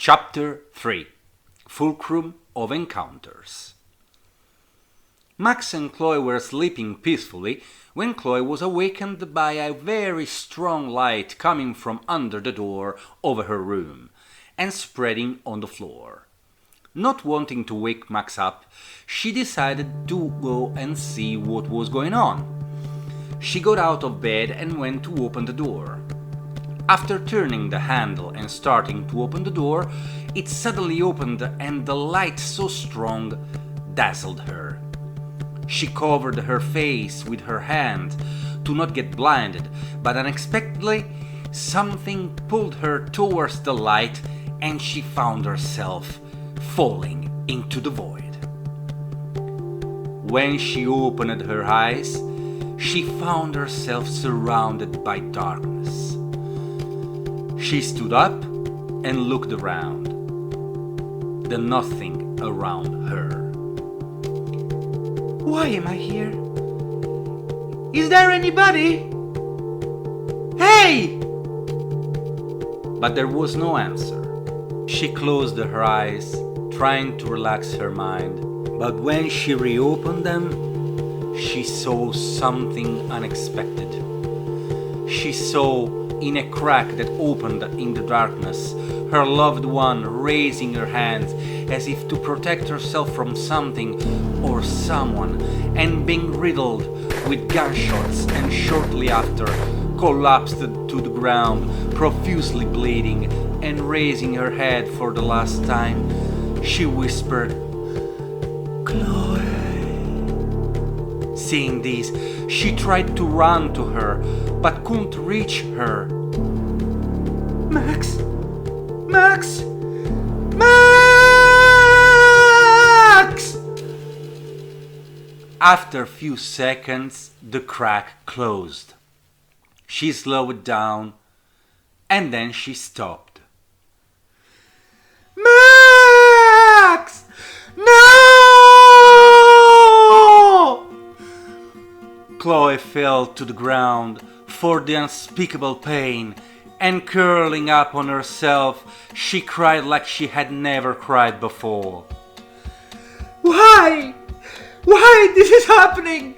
Chapter 3 Fulcrum of Encounters. Max and Chloe were sleeping peacefully when Chloe was awakened by a very strong light coming from under the door over her room and spreading on the floor. Not wanting to wake Max up, she decided to go and see what was going on. She got out of bed and went to open the door. After turning the handle and starting to open the door, it suddenly opened and the light so strong dazzled her. She covered her face with her hand to not get blinded, but unexpectedly something pulled her towards the light and she found herself falling into the void. When she opened her eyes, she found herself surrounded by darkness. She stood up and looked around. There's nothing around her. Why am I here? Is there anybody? Hey! But there was no answer. She closed her eyes, trying to relax her mind, but when she reopened them, she saw something unexpected. She saw in a crack that opened in the darkness, her loved one raising her hands as if to protect herself from something or someone, and being riddled with gunshots, and shortly after collapsed to the ground, profusely bleeding, and raising her head for the last time, she whispered, Chloe. Seeing this, she tried to run to her, but couldn't reach her. Max! Max! Max! After a few seconds, the crack closed. She slowed down, and then she stopped. Max! No! Chloe fell to the ground for the unspeakable pain, and curling up on herself, she cried like she had never cried before. Why? Why this is happening?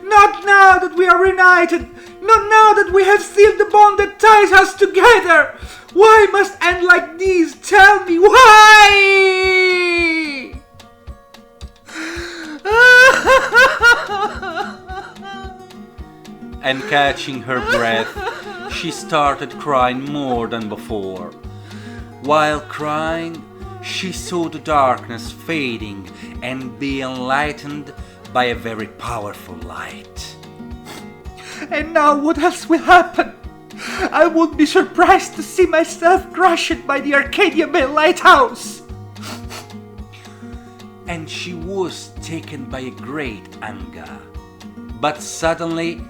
Not now that we are reunited. Not now that we have sealed the bond that ties us together. Why must end like this? Tell me why? And catching her breath, she started crying more than before. While crying, she saw the darkness fading and be enlightened by a very powerful light. And now what else will happen? I would be surprised to see myself crushed by the Arcadia Bay Lighthouse. And she was taken by a great anger. But suddenly,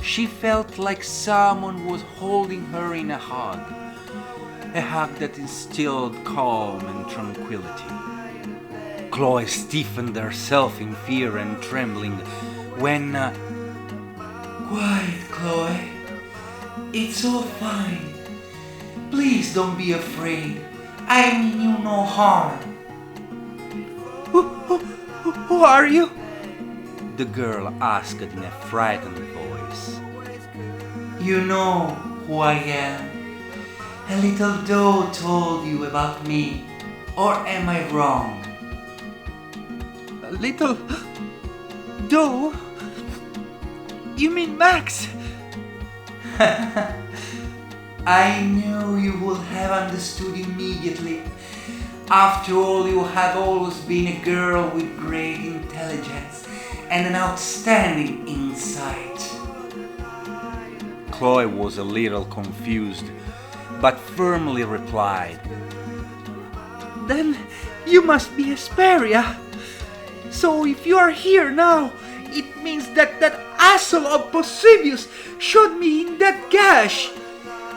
she felt like someone was holding her in a hug that instilled calm and tranquility. Chloe stiffened herself in fear and trembling when... Quiet, Chloe. It's all fine. Please don't be afraid. I mean you no harm. Who are you? The girl asked in a frightened voice. You know who I am. A little doe told you about me. Or am I wrong? A little doe? You mean Max? I knew you would have understood immediately. After all, you have always been a girl with great intelligence and an outstanding insight. Chloe was a little confused, but firmly replied, Then you must be Hesperia. So if you are here now, it means that asshole of Posebius shot me in that gash.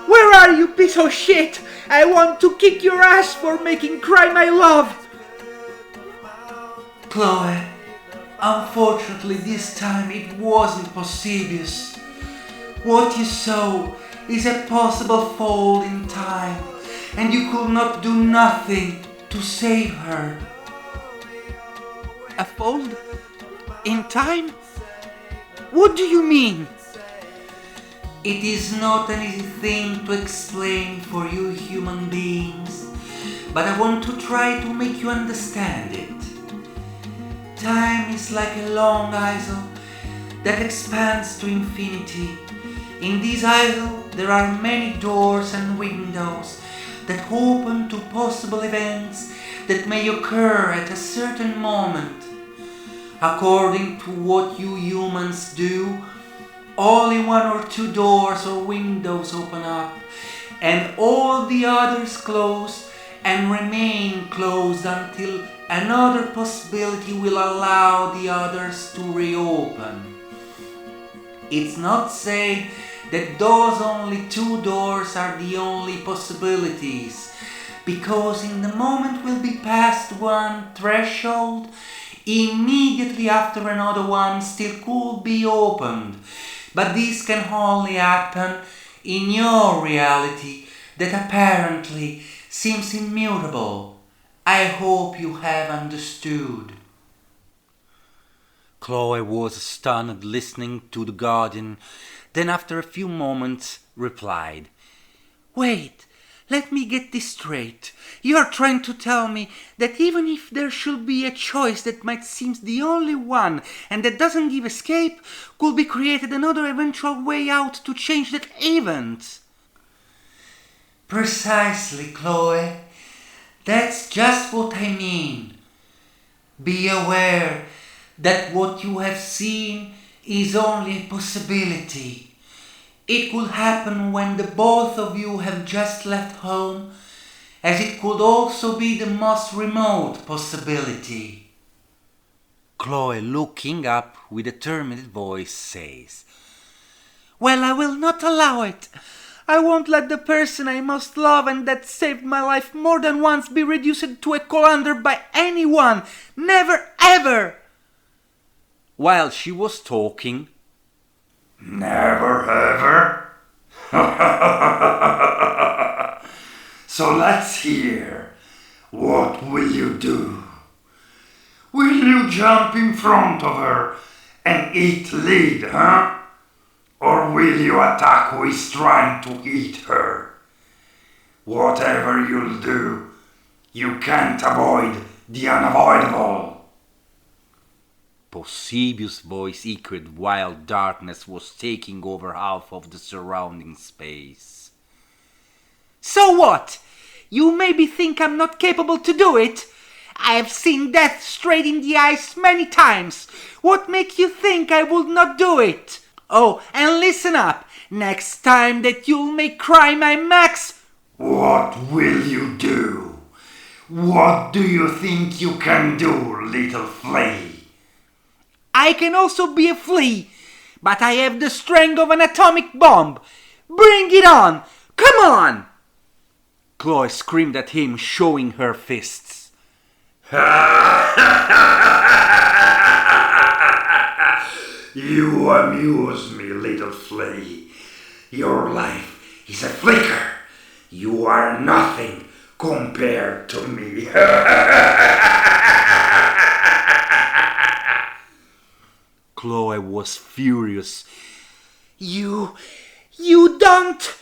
Where are you, piece of shit? I want to kick your ass for making crime I love. Chloe, unfortunately this time it wasn't Posebius. What you saw is a possible fall in time, and you could not do nothing to save her. A fold? In time? What do you mean? It is not an easy thing to explain for you human beings, but I want to try to make you understand it. Time is like a long aisle that expands to infinity. In this aisle there are many doors and windows that open to possible events that may occur at a certain moment. According to what you humans do, only one or two doors or windows open up, and all the others close and remain closed until another possibility will allow the others to reopen. It's not said that those only two doors are the only possibilities, because in the moment will be past one threshold, immediately after another one still could be opened. But this can only happen in your reality that apparently seems immutable. I hope you have understood. Chloe was stunned listening to the guardian, then after a few moments replied, Wait, let me get this straight. You are trying to tell me that even if there should be a choice that might seem the only one and that doesn't give escape, could be created another eventual way out to change that event? Precisely, Chloe. That's just what I mean. Be aware that what you have seen is only a possibility. It could happen when the both of you have just left home, as it could also be the most remote possibility. Chloe, looking up with a determined voice, says, Well, I will not allow it. I won't let the person I most love and that saved my life more than once be reduced to a colander by anyone. Never, ever! While she was talking, Never ever? So let's hear. What will you do? Will you jump in front of her and eat lead, huh? Or will you attack who is trying to eat her? Whatever you'll do, you can't avoid the unavoidable. Posebius' voice echoed while darkness was taking over half of the surrounding space. So what? You maybe think I'm not capable to do it? I have seen death straight in the eyes many times. What makes you think I would not do it? Oh, and listen up. Next time that you'll make cry my Max... What will you do? What do you think you can do, little flea? I can also be a flea, but I have the strength of an atomic bomb. Bring it on! Come on! Chloe screamed at him, showing her fists. You amuse me, little flea. Your life is a flicker. You are nothing compared to me. Chloe was furious. You don't...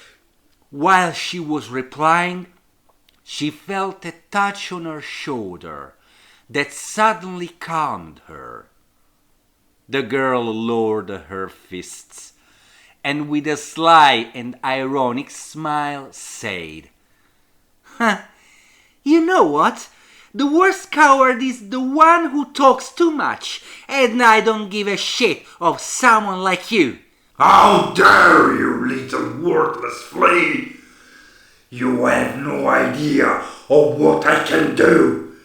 While she was replying, she felt a touch on her shoulder that suddenly calmed her. The girl lowered her fists and with a sly and ironic smile said, You know what? The worst coward is the one who talks too much, and I don't give a shit of someone like you. How dare you, little worthless flea! You have no idea of what I can do.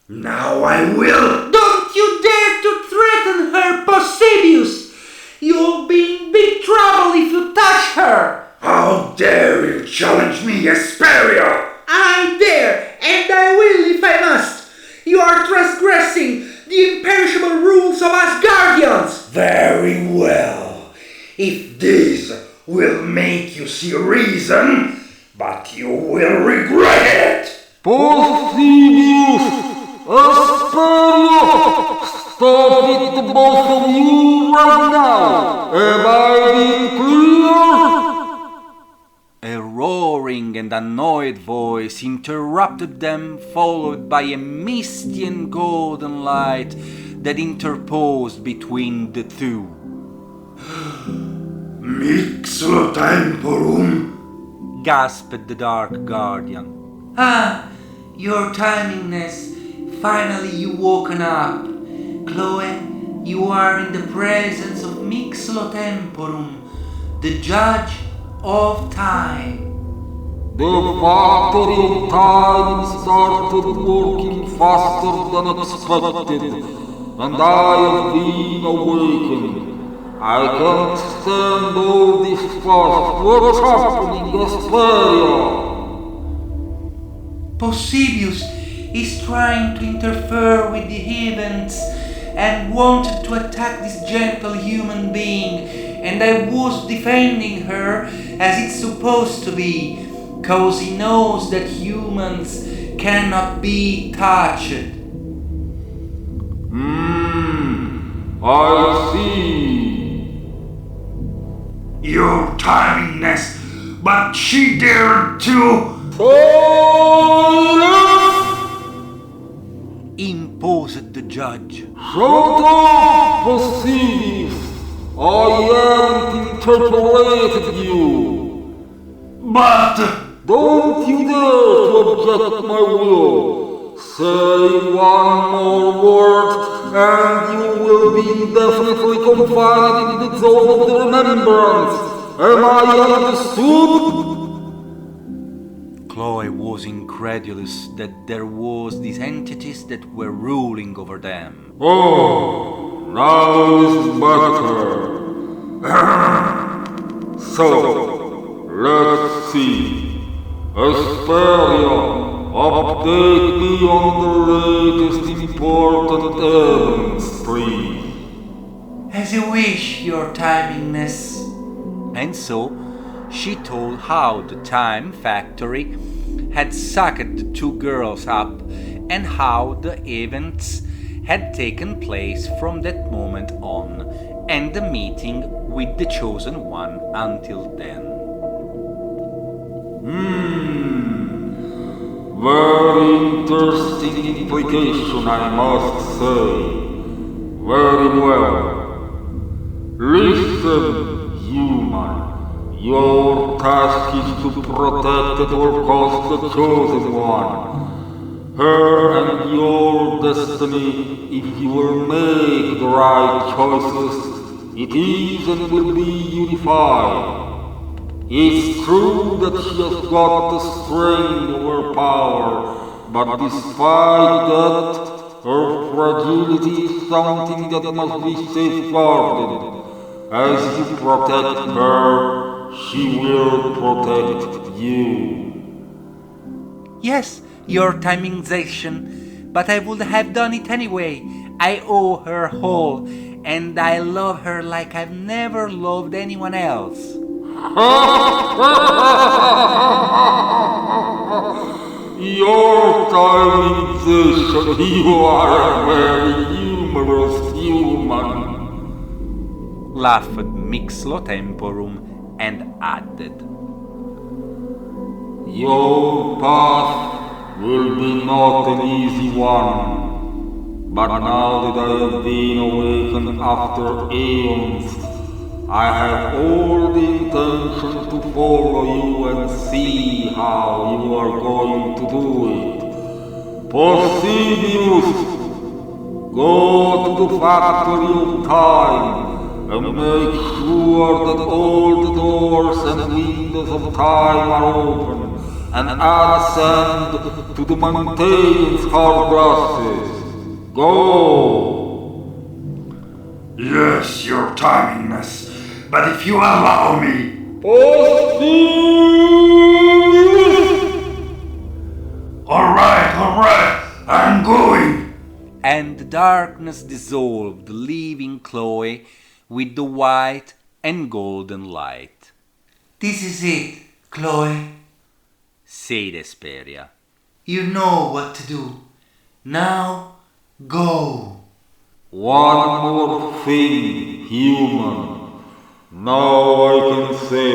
Now I will. Don't you dare to threaten her, Posebius! You'll be in big trouble if you touch her! How dare you challenge me, Hesperia! I dare, and I will if I must! You are transgressing the imperishable rules of Asgardians! Very well. If this will make you see reason, but you will regret it! Possedius! Asperio! Stop it, both of you, right now! Have I been clear? A roaring and annoyed voice interrupted them, followed by a misty and golden light that interposed between the two. Mixlo temporum, Gasped the Dark Guardian. Ah, your timingness. Finally you woken up. Chloe, you are in the presence of Mixlo Temporum, the judge of time. The factory of time started working faster than expected, and I have been awakened. I can't stand all this fuss. What's happening, Asperia? Possedius is trying to interfere with the events and wanted to attack this gentle human being, and I was defending her as it's supposed to be, cause he knows that humans cannot be touched. I see. your timingness, but she dared to... Imposed the judge. Shut up, Possedius! I haven't interpolated you! But... Don't you dare to object my will! Say one more word, and you will be indefinitely confined in the zone of the remembrance! Am I understood? Chloe was incredulous that there was these entities that were ruling over them. Oh, now it's better. So, let's see. Asperia, update me on the latest important events, please. As you wish, your timingness. And so she told how the Time Factory had sucked the two girls up and how the events had taken place from that moment on, and the meeting with the Chosen One until then. Very interesting implication, I must say. Very well. Listen, human. Your task is to protect at all costs the Chosen One. Her and your destiny, if you will make the right choices, it is and will be unified. It's true that she has got the strain of her power, but despite that, her fragility is something that must be safeguarded. As you protect her, she will protect you. Yes, your timingization, but I would have done it anyway. I owe her all, and I love her like I've never loved anyone else. Your timingization, you are a very humorous human. Laughed Mixlo Temporum and added, Your path will be not an easy one, but now that I have been awakened after aeons, I have all the intention to follow you and see how you are going to do it. Possedius, go to the factory of time and make sure that all the doors and windows of time are open, and ascend to the mountain's hard grasses. Go! Yes, your timingness. But if you allow me... Alright, I'm going. and the darkness dissolved, leaving Chloe with the white and golden light. This is it, Chloe. said Hesperia. You know what to do. Now, go. One more thing, human. Now I can say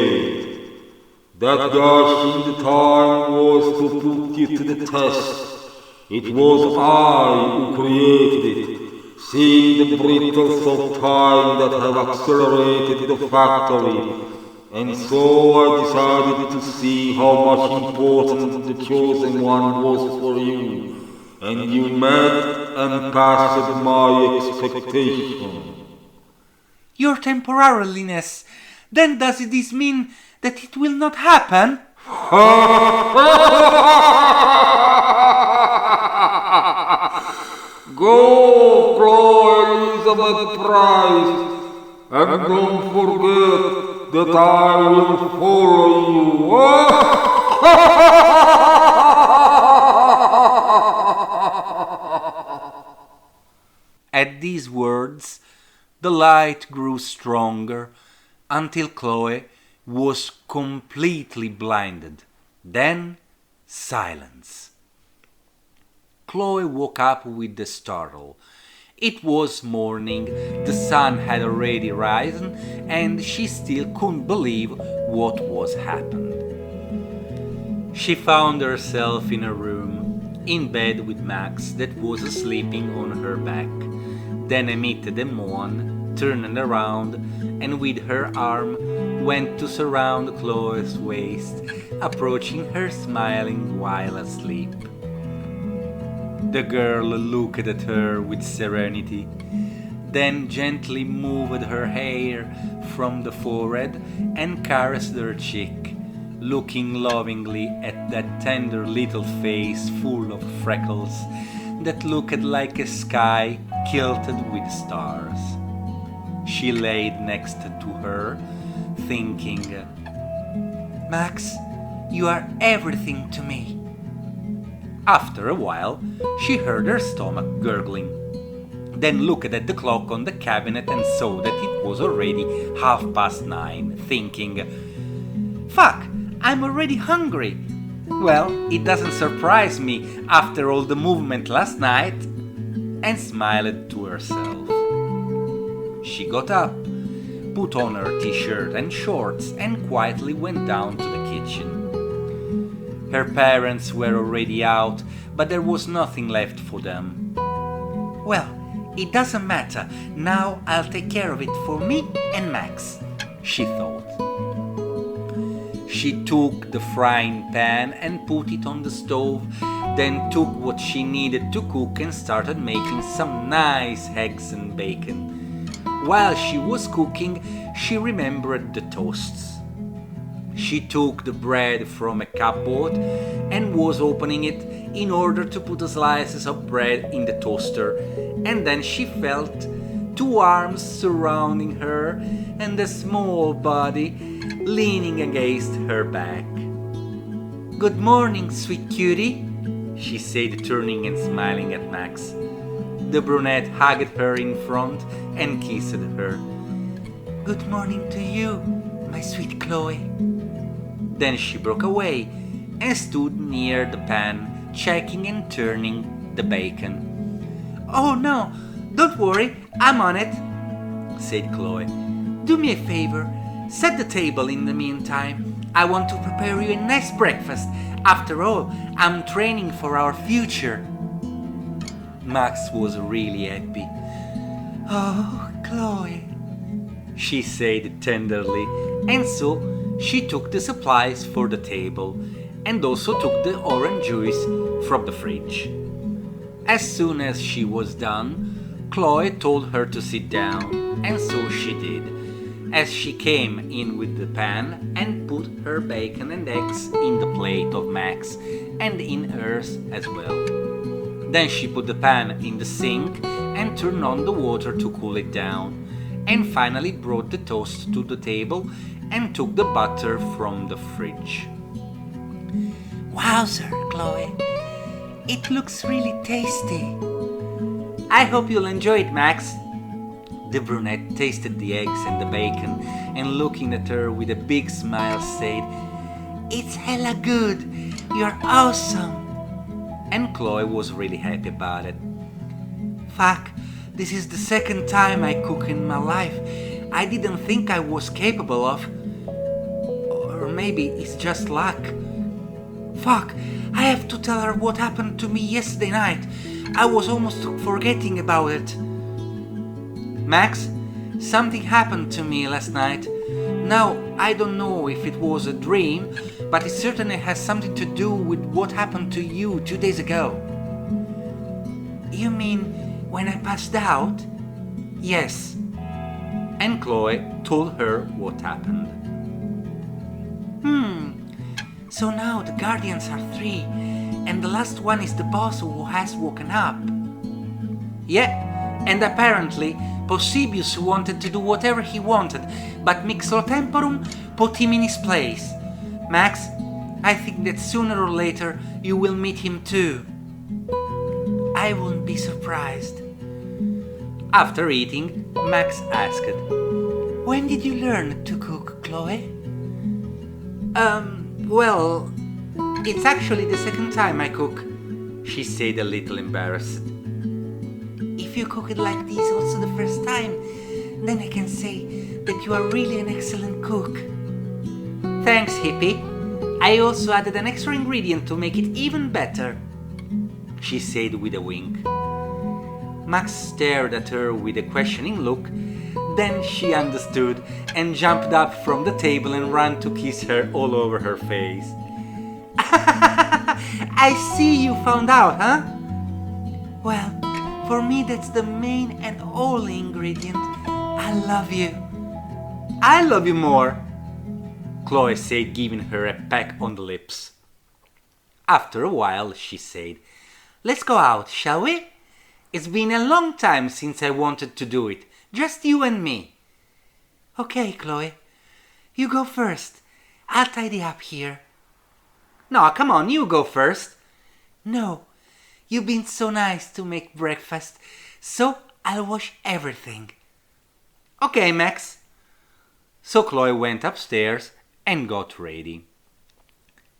that gush in the time was to put you to the test. It was I who created it, seeing the brittles of time that have accelerated the factory. And so I decided to see how much important the chosen one was for you. And you met and passed my expectation. Your temporariness. Then does this mean that it will not happen? Go, Chloe Elizabeth Price, and don't forget that I will follow you. At these words, the light grew stronger until Chloe was completely blinded. Then silence. Chloe woke up with a startle. It was morning, the sun had already risen, and she still couldn't believe what was happened. She found herself in a room, in bed with Max that was sleeping on her back. Then emitted a moan, turned around, and with her arm went to surround Chloe's waist, approaching her smiling while asleep. The girl looked at her with serenity, then gently moved her hair from the forehead and caressed her cheek, looking lovingly at that tender little face full of freckles that looked like a sky kilted with stars. She laid next to her, thinking, Max, you are everything to me. After a while, she heard her stomach gurgling, then looked at the clock on the cabinet and saw that it was already 9:30, thinking, Fuck, I'm already hungry. Well, it doesn't surprise me after all the movement last night. and smiled to herself. She got up, put on her t-shirt and shorts, and quietly went down to the kitchen. Her parents were already out, but there was nothing left for them. Well, it doesn't matter. Now I'll take care of it for me and Max, she thought. She took the frying pan and put it on the stove, then took what she needed to cook and started making some nice eggs and bacon. While she was cooking, she remembered the toasts. She took the bread from a cupboard and was opening it in order to put the slices of bread in the toaster, and then she felt two arms surrounding her and a small body leaning against her back. "Good morning, sweet cutie," she said, turning and smiling at Max. The brunette hugged her in front and kissed her. "Good morning to you, my sweet Chloe." Then she broke away and stood near the pan, checking and turning the bacon. "Oh no, don't worry, I'm on it," said Chloe. "Do me a favor, set the table in the meantime. I want to prepare you a nice breakfast. After all, I'm training for our future." Max was really happy. "Oh, Chloe," she said tenderly, and so she took the supplies for the table and also took the orange juice from the fridge. As soon as she was done, Chloe told her to sit down, and so she did, as she came in with the pan and put her bacon and eggs in the plate of Max and in hers as well. Then she put the pan in the sink and turned on the water to cool it down, and finally brought the toast to the table and took the butter from the fridge. "Wowzer, Chloe. It looks really tasty." "I hope you'll enjoy it, Max." The brunette tasted the eggs and the bacon and looking at her with a big smile said, "It's hella good. You're awesome. And Chloe was really happy about it. Fuck, this is the second time I cook in my life. I didn't think I was capable of. Or maybe it's just luck. Fuck, I have to tell her what happened to me yesterday night. I was almost forgetting about it. Max, something happened to me last night. Now, I don't know if it was a dream, but it certainly has something to do with what happened to you 2 days ago. You mean when I passed out? Yes. And Chloe told her what happened. So now the guardians are 3, and the last one is the boss who has woken up. Yeah, and apparently Posebius wanted to do whatever he wanted, but Mixotemporum put him in his place. Max, I think that sooner or later you will meet him too. I wouldn't be surprised. After eating, Max asked, When did you learn to cook, Chloe? Well, it's actually the second time I cook, she said, a little embarrassed. If you cook it like this also the first time, then I can say that you are really an excellent cook. Thanks, Hippie. I also added an extra ingredient to make it even better, she said with a wink. Max stared at her with a questioning look. Then she understood and jumped up from the table and ran to kiss her all over her face. I see you found out, huh? Well, for me that's the main and only ingredient. I love you. I love you more, Chloe said, giving her a peck on the lips. After a while, she said, Let's go out, shall we? It's been a long time since I wanted to do it. Just you and me. Okay, Chloe. You go first. I'll tidy up here. No, come on, you go first. No, you've been so nice to make breakfast, so I'll wash everything. Okay, Max. So Chloe went upstairs and got ready.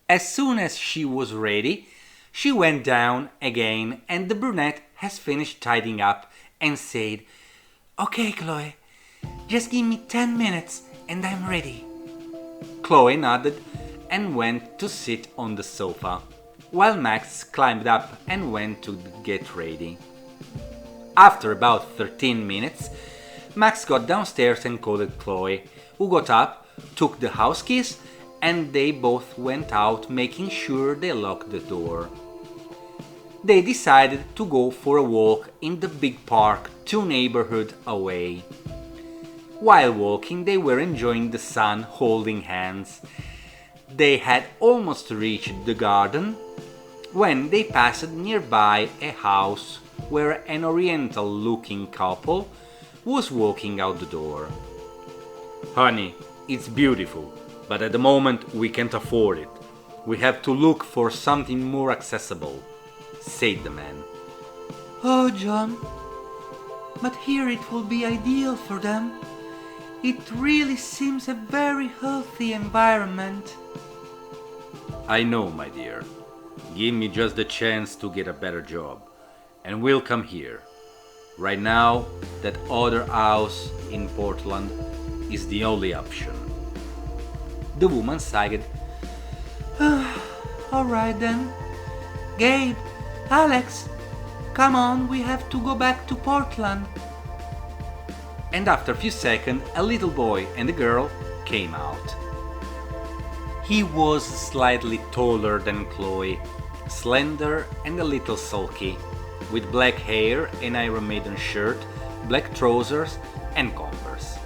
As soon as she was ready, she went down again and the brunette has finished tidying up and said, Okay, Chloe, just give me 10 minutes and I'm ready. Chloe nodded and went to sit on the sofa, while Max climbed up and went to get ready. After about 13 minutes, Max got downstairs and called Chloe, who got up, took the house keys, and they both went out, making sure they locked the door. They decided to go for a walk in the big park 2 neighborhoods away. While walking, they were enjoying the sun, holding hands. They had almost reached the garden when they passed nearby a house where an oriental-looking couple was walking out the door. Honey, it's beautiful, but at the moment we can't afford it. We have to look for something more accessible, said the man. Oh, John, but here it will be ideal for them. It really seems a very healthy environment. I know, my dear. Give me just the chance to get a better job, and we'll come here. Right now, that other house in Portland is the only option. The woman sighed. All right then. Gabe, Alex, come on, we have to go back to Portland. And after a few seconds, a little boy and a girl came out. He was slightly taller than Chloe, slender and a little sulky, with black hair, an Iron Maiden shirt, black trousers and Converse.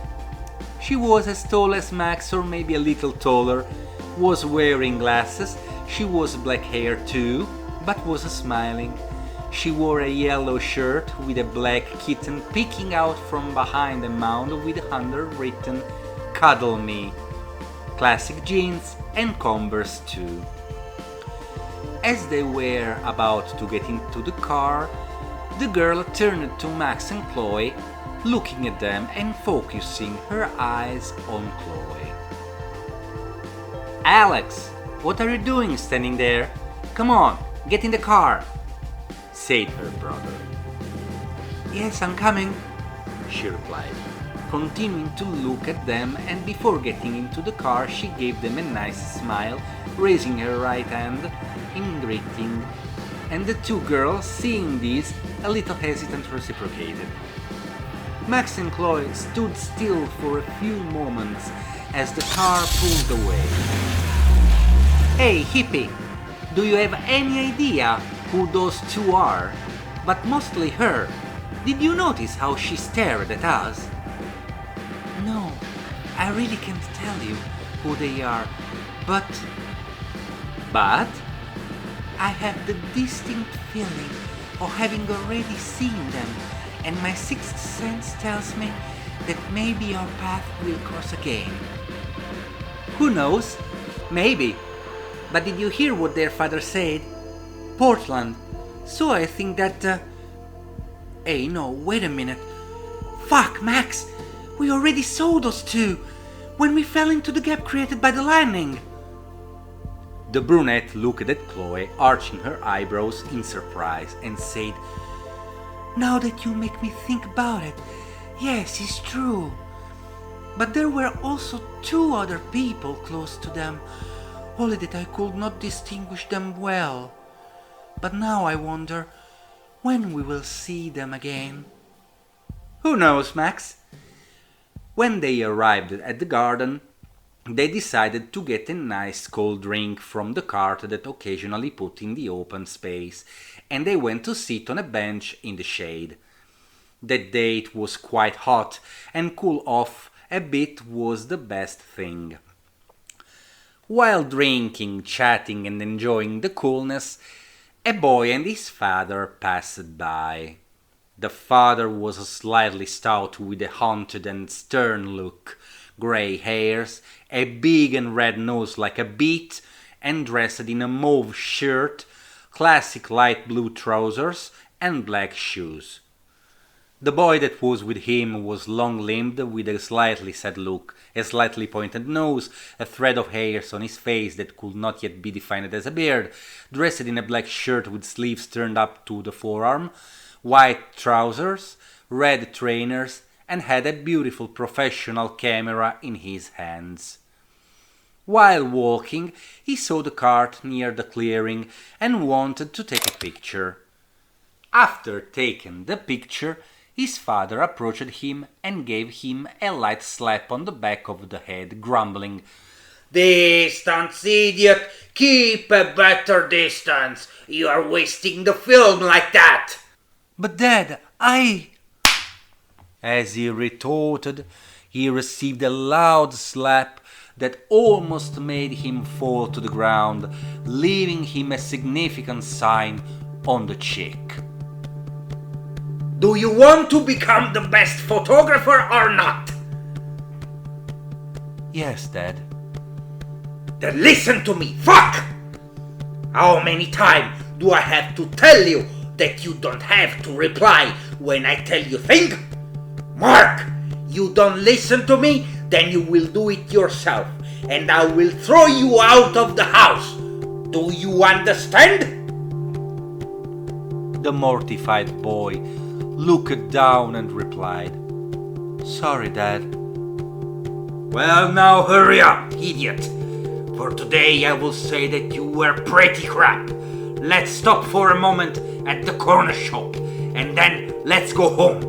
She was as tall as Max, or maybe a little taller, was wearing glasses. She was black hair too, but was smiling. She wore a yellow shirt with a black kitten peeking out from behind a mound with underwritten "Cuddle Me", classic jeans and Converse too. As they were about to get into the car, the girl turned to Max and Chloe, looking at them and focusing her eyes on Chloe. Alex, what are you doing standing there? Come on, get in the car, said her brother. Yes, I'm coming, she replied, continuing to look at them, and before getting into the car she gave them a nice smile, raising her right hand in greeting, and the two girls, seeing this, a little hesitant, reciprocated. Max and Chloe stood still for a few moments as the car pulled away. Hey, hippie, do you have any idea who those two are? But mostly her. Did you notice how she stared at us? No, I really can't tell you who they are, but I have the distinct feeling of having already seen them, and my sixth sense tells me that maybe our path will cross again. Who knows? Maybe. But did you hear what their father said? Portland. So I think that... Hey, no, wait a minute. Fuck, Max! We already saw those two when we fell into the gap created by the lightning. The brunette looked at Chloe, arching her eyebrows in surprise, and said, Now that you make me think about it, yes, it's true. But there were also two other people close to them, only that I could not distinguish them well. But now I wonder when we will see them again. Who knows, Max? When they arrived at the garden, they decided to get a nice cold drink from the cart that occasionally put in the open space, and they went to sit on a bench in the shade. That day it was quite hot, and cool off a bit was the best thing. While drinking, chatting, and enjoying the coolness, a boy and his father passed by. The father was slightly stout with a haunted and stern look, grey hairs, a big and red nose like a beet, and dressed in a mauve shirt, classic light blue trousers, and black shoes. The boy that was with him was long-limbed, with a slightly sad look, a slightly pointed nose, a thread of hairs on his face that could not yet be defined as a beard, dressed in a black shirt with sleeves turned up to the forearm, white trousers, red trainers, and had a beautiful professional camera in his hands. While walking, he saw the cart near the clearing and wanted to take a picture. After taking the picture, his father approached him and gave him a light slap on the back of the head, grumbling, "Distance, idiot! Keep a better distance! You are wasting the film like that!" But Dad, As he retorted, he received a loud slap that almost made him fall to the ground, leaving him a significant sign on the cheek. Do you want to become the best photographer or not? Yes, Dad. Then listen to me, fuck! How many times do I have to tell you that you don't have to reply when I tell you things? Mark, you don't listen to me, then you will do it yourself, and I will throw you out of the house. Do you understand? The mortified boy looked down and replied, Sorry, Dad. Well, now hurry up, idiot. For today I will say that you were pretty crap. Let's stop for a moment at the corner shop, and then let's go home.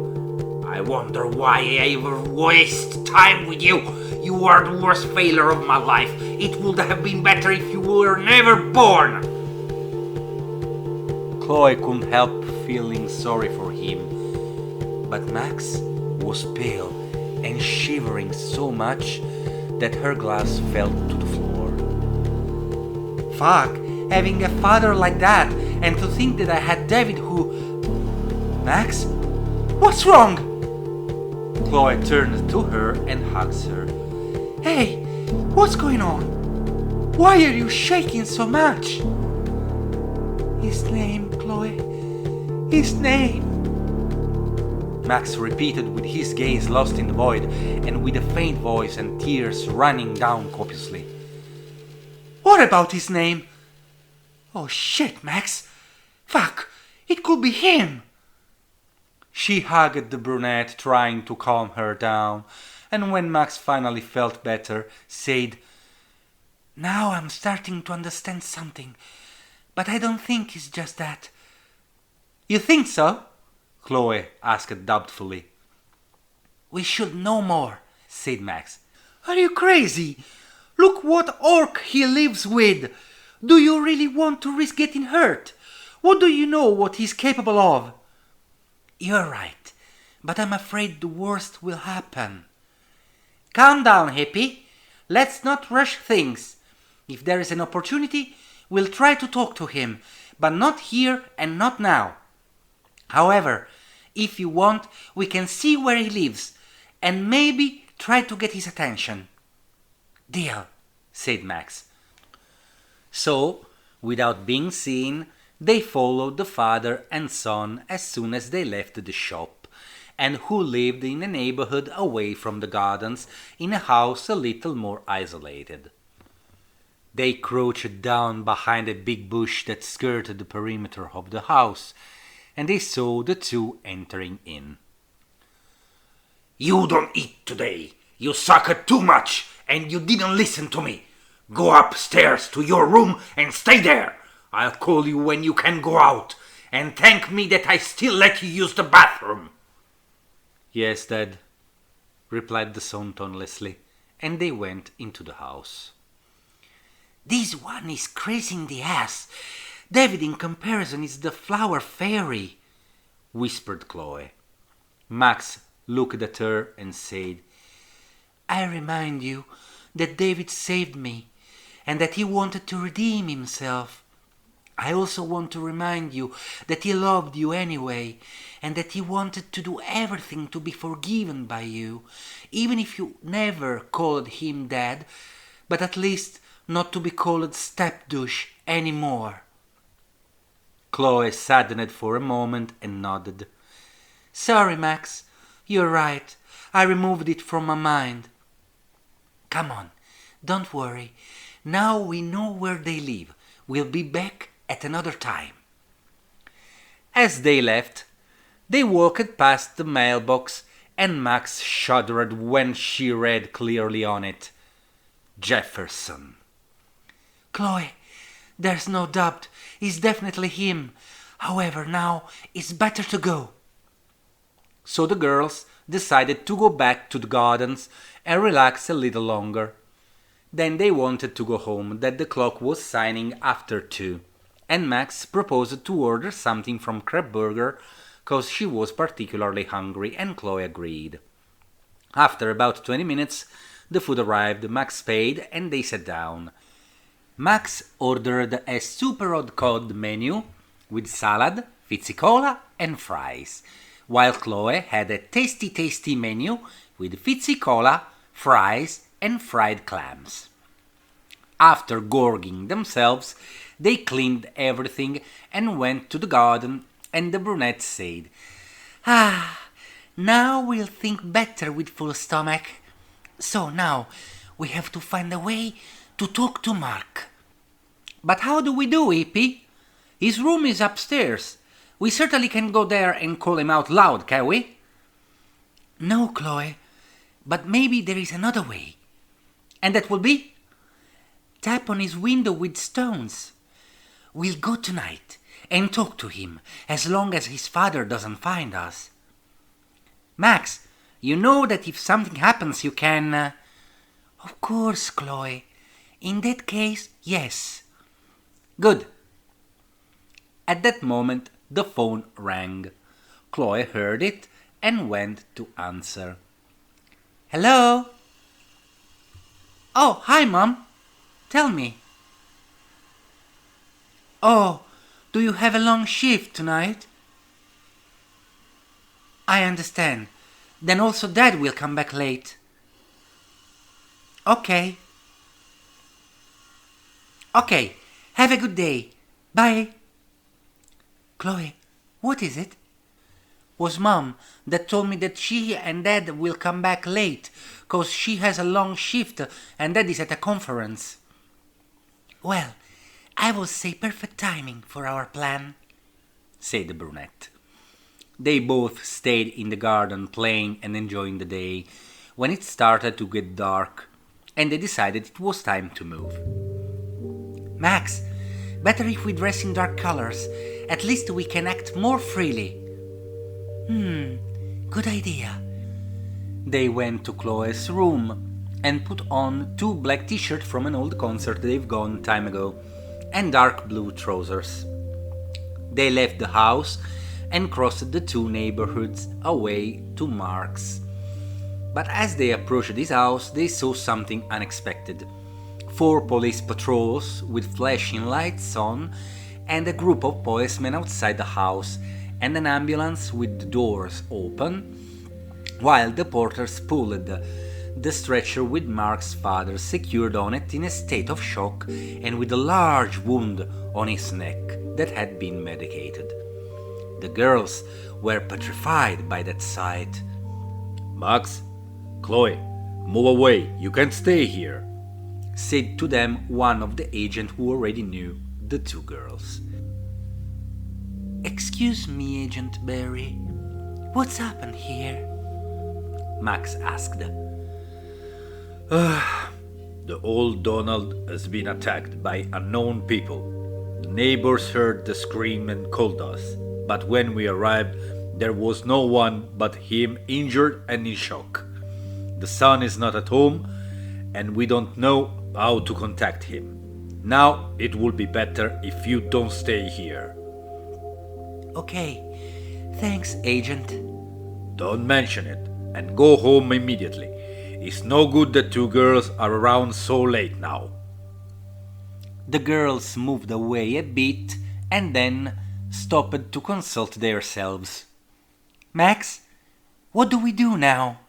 I wonder why I ever waste time with you. You are the worst failure of my life. It would have been better if you were never born. Chloe couldn't help feeling sorry for him, but Max was pale and shivering so much that her glass fell to the floor. Fuck, having a father like that, and to think that I had David who... Max? What's wrong? Chloe turned to her and hugged her. Hey, what's going on? Why are you shaking so much? His name, Chloe. His name. Max repeated with his gaze lost in the void and with a faint voice and tears running down copiously. What about his name? Oh shit, Max. Fuck, it could be him. She hugged the brunette, trying to calm her down, and when Max finally felt better, said, Now I'm starting to understand something, but I don't think it's just that. You think so? Chloe asked doubtfully. We should know more, said Max. Are you crazy? Look what orc he lives with. Do you really want to risk getting hurt? What do you know what he's capable of? You're right, but I'm afraid the worst will happen. Calm down, hippie. Let's not rush things. If there is an opportunity, we'll try to talk to him, but not here and not now. However, if you want, we can see where he lives, and maybe try to get his attention. Deal, said Max. So, without being seen, they followed the father and son as soon as they left the shop, and who lived in a neighborhood away from the gardens in a house a little more isolated. They crouched down behind a big bush that skirted the perimeter of the house, and they saw the two entering in. You don't eat today. You sucked too much, and you didn't listen to me. Go upstairs to your room and stay there. I'll call you when you can go out, and thank me that I still let you use the bathroom. Yes, Dad, replied the son tonelessly, and they went into the house. This one is crazy in the ass. David, in comparison, is the flower fairy, whispered Chloe. Max looked at her and said, I remind you that David saved me, and that he wanted to redeem himself. I also want to remind you that he loved you anyway, and that he wanted to do everything to be forgiven by you, even if you never called him Dad, but at least not to be called step-douche anymore. Chloe saddened for a moment and nodded. Sorry, Max. You're right. I removed it from my mind. Come on, don't worry. Now we know where they live. We'll be back at another time. As they left, they walked past the mailbox, and Max shuddered when she read clearly on it, Jefferson. Chloe, there's no doubt. It's definitely him. However, now it's better to go. So the girls decided to go back to the gardens and relax a little longer. Then they wanted to go home, that the clock was signing after 2, and Max proposed to order something from Crab Burger, cause she was particularly hungry, and Chloe agreed. After about 20 minutes, the food arrived, Max paid, and they sat down. Max ordered a super odd cod menu with salad, fizzicola, and fries, while Chloe had a tasty menu with fizzicola, fries, and fried clams. After gorging themselves, they cleaned everything and went to the garden, and the brunette said, Now we'll think better with full stomach. So now we have to find a way to talk to Mark. But how do we do, Hippie? His room is upstairs. We certainly can go there and call him out loud, can we? No, Chloe, but maybe there is another way. And that will be? Tap on his window with stones. We'll go tonight and talk to him as long as his father doesn't find us. Max, you know that if something happens you can... Of course, Chloe. In that case, yes. Good. At that moment, the phone rang. Chloe heard it and went to answer. Hello? Oh, hi, Mom. Tell me. Oh, do you have a long shift tonight? I understand. Then also Dad will come back late. Okay. Okay, have a good day. Bye. Chloe, what is it? Was Mom that told me that she and Dad will come back late, 'cause she has a long shift and Dad is at a conference. Well, I will say perfect timing for our plan, said the brunette. They both stayed in the garden playing and enjoying the day when it started to get dark, and they decided it was time to move. Max, better if we dress in dark colors. At least we can act more freely. Good idea. They went to Chloe's room and put on 2 black t-shirts from an old concert they've gone time ago and dark blue trousers. They left the house and crossed the 2 neighborhoods away to Mark's. But as they approached his house, they saw something unexpected. 4 police patrols with flashing lights on, and a group of policemen outside the house, and an ambulance with the doors open, while the porters pulled the stretcher with Mark's father secured on it in a state of shock and with a large wound on his neck that had been medicated. The girls were petrified by that sight. Max, Chloe, move away, you can't stay here, said to them one of the agents who already knew the 2 girls. Excuse me, Agent Barry. What's happened here? Max asked. The old Donald has been attacked by unknown people. The neighbors heard the scream and called us, but when we arrived, there was no one but him injured and in shock. The son is not at home, and we don't know how to contact him. Now it would be better if you don't stay here. Okay, thanks, Agent. Don't mention it, and go home immediately. It's no good that 2 girls are around so late now. The girls moved away a bit and then stopped to consult themselves. Max, what do we do now?